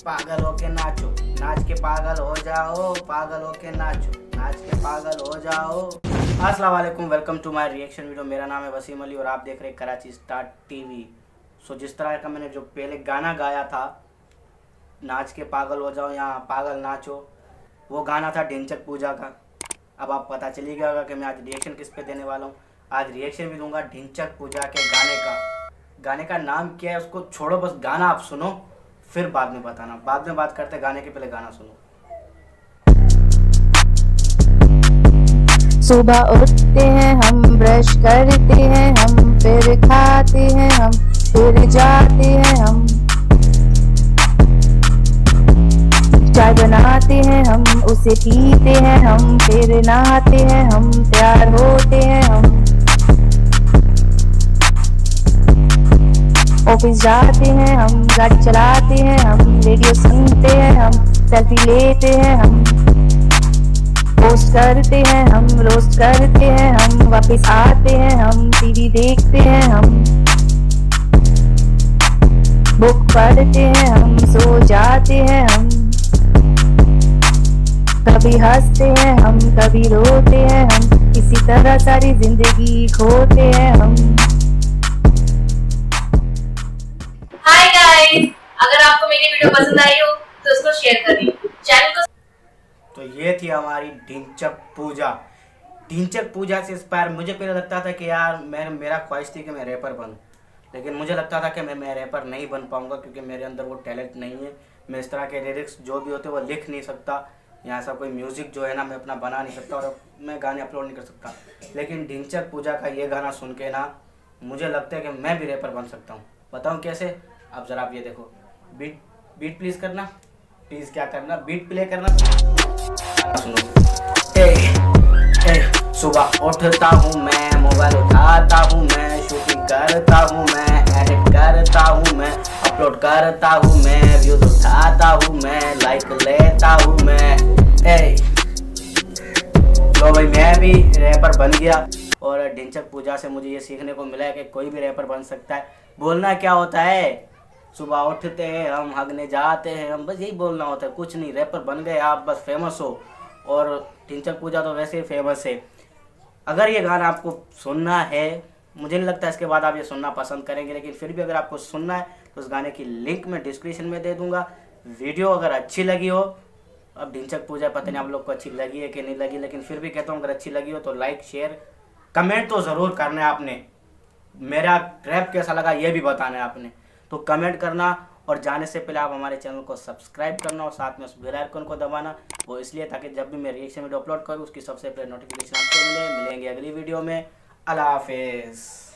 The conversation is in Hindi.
पागल होके नाचो, नाच के पागल हो जाओ, पागल होके नाचो, नाच के पागल हो जाओ। अस्सलाम वालेकुम, welcome to my reaction video. मेरा नाम है वसीम अली और आप देख रहे हैं कराची स्टार टीवी। सो जिस तरह का मैंने जो पहले गाना गाया था, नाच के पागल हो जाओ या पागल नाचो, वो गाना था ढिंचक पूजा का। अब आप पता चली गया होगा कि मैं आज रिएक्शन किस पे देने वाला हूँ। आज रिएक्शन भी दूंगा ढिंचक पूजा के गाने का। गाने का नाम क्या है उसको छोड़ो, बस गाना आप सुनो, फिर बाद में बताना। बाद में बात करते, गाने के पहले गाना सुनो। सुबह उठते हैं हम, ब्रश करते हैं हम, फिर खाते हैं हम, फिर जाते हैं हम, चाय बनाते हैं हम, उसे पीते हैं हम, फिर नहाते हैं हम, तैयार होते हैं हम, ऑफिस जाते हैं हम, गाड़ी चलाते हैं हम, रेडियो सुनते हैं हम, सेल्फी लेते हैं हम, पोस्ट करते हैं हम, रोस्ट करते हैं हम, वापस आते हैं हम, टीवी देखते हैं हम, बुक पढ़ते हैं हम, सो जाते हैं हम, कभी हंसते हैं हम, कभी रोते हैं हम, इसी तरह सारी जिंदगी खोते हैं हम। हाय गाइस, अगर आपको मेरी वीडियो पसंद आई हो तो उसको शेयर करिए, चैनल को। तो ये थी हमारी ढिंचक पूजा। ढिंचक पूजा से इंस्पायर मुझे पहले लगता था कि यार मेरा ख्वाहिश थी कि मैं रैपर बनूं, लेकिन मुझे लगता था कि मैं रैपर नहीं बन पाऊंगा क्योंकि मेरे अंदर वो टैलेंट नहीं है। मैं इस तरह के लिरिक्स जो भी होते हैं वो लिख नहीं सकता, या ऐसा कोई म्यूज़िक जो है ना मैं अपना बना नहीं सकता और मैं गाने अपलोड नहीं कर सकता। लेकिन ढिंचक पूजा का ये गाना सुन के ना मुझे लगता है कि मैं भी रैपर बन सकता हूँ। बताऊँ कैसे? अब ज़रा आप ये देखो, बीट प्लीज़ करना, प्लीज़ क्या करना, बीट प्ले करना, सुनो। सुबह उठता हूँ मैं, मोबाइल उठाता हूँ मैं, शूटिंग करता हूँ मैं, एडिट करता हूँ मैं, अपलोड करता हूँ मैं, व्यूज उठाता हूँ मैं, लाइक लेता हूँ मैं। लो भाई, मैं भी रैपर बन गया। और ढिंचक पूजा से मुझे ये सीखने को मिला है कि कोई भी रैपर बन सकता है। बोलना क्या होता है, सुबह उठते हैं हम, हगने जाते हैं हम, बस यही बोलना होता है, कुछ नहीं। रैपर बन गए आप, बस फेमस हो। और ढिंचक पूजा तो वैसे ही फेमस है। अगर ये गाना आपको सुनना है, मुझे नहीं लगता इसके बाद आप ये सुनना पसंद करेंगे, लेकिन फिर भी अगर आपको सुनना है तो उस गाने की लिंक मैं डिस्क्रिप्शन में दे दूंगा। वीडियो अगर अच्छी लगी हो, अब ढिंचक पूजा पता नहीं आप लोग को अच्छी लगी है कि नहीं लगी, लेकिन फिर भी कहता हूँ अगर अच्छी लगी हो तो लाइक शेयर कमेंट तो ज़रूर करना है आपने। मेरा रैप कैसा लगा ये भी बताना है आपने, तो कमेंट करना। और जाने से पहले आप हमारे चैनल को सब्सक्राइब करना और साथ में उस बेल आइकन को दबाना, वो इसलिए ताकि जब भी मैं रिएक्शन वीडियो अपलोड करूँ उसकी सबसे पहले नोटिफिकेशन आपको मिलेंगे अगली वीडियो में। अल्लाह हाफिज़।